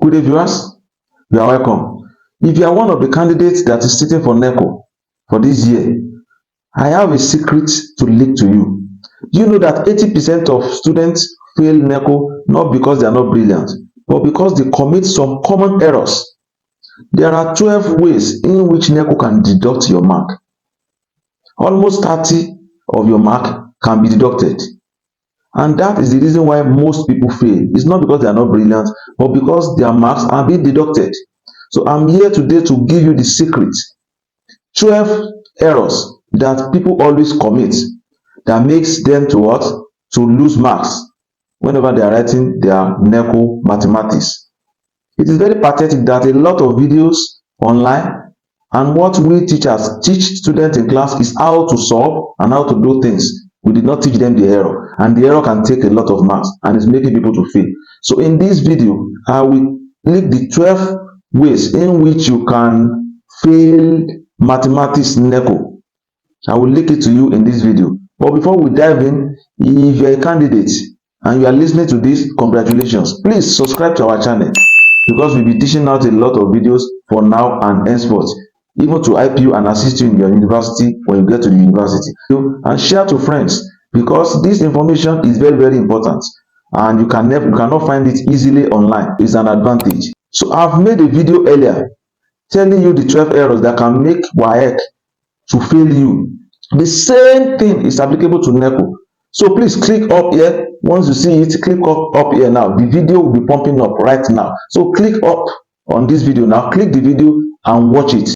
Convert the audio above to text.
Good day, viewers. You are welcome. If you are one of the candidates that is sitting for NECO for this year, I have a secret to leak to you. Do you know that 80% of students fail NECO not because they are not brilliant, but because they commit some common errors? There are 12 ways in which NECO can deduct your mark. Almost 30 of your mark can be deducted. And that is the reason why most people fail. It's not because they are not brilliant, but because their marks are being deducted. So I'm here today to give you the secret. 12 errors that people always commit that makes them to what? To lose marks whenever they are writing their NECO mathematics. It is very pathetic that a lot of videos online and what we teachers teach students in class is how to solve and how to do things. We did not teach them the error, and the error can take a lot of marks and is making people to fail. So in this video, I will list the 12 ways in which you can fail mathematics NECO. I will link it to you in this video. But before we dive in, if you are a candidate and you are listening to this, congratulations. Please subscribe to our channel because we'll be teaching out a lot of videos for now and henceforth, even to help you and assist you in your university when you get to the university. And share to friends because this information is very, very important and you cannot find it easily online. It's an advantage. So I've made a video earlier telling you the 12 errors that can make WAEC to fail you. The same thing is applicable to NECO. So please click up here. Once you see it, click up here now. The video will be pumping up right now. So click up on this video now. Click the video and watch it.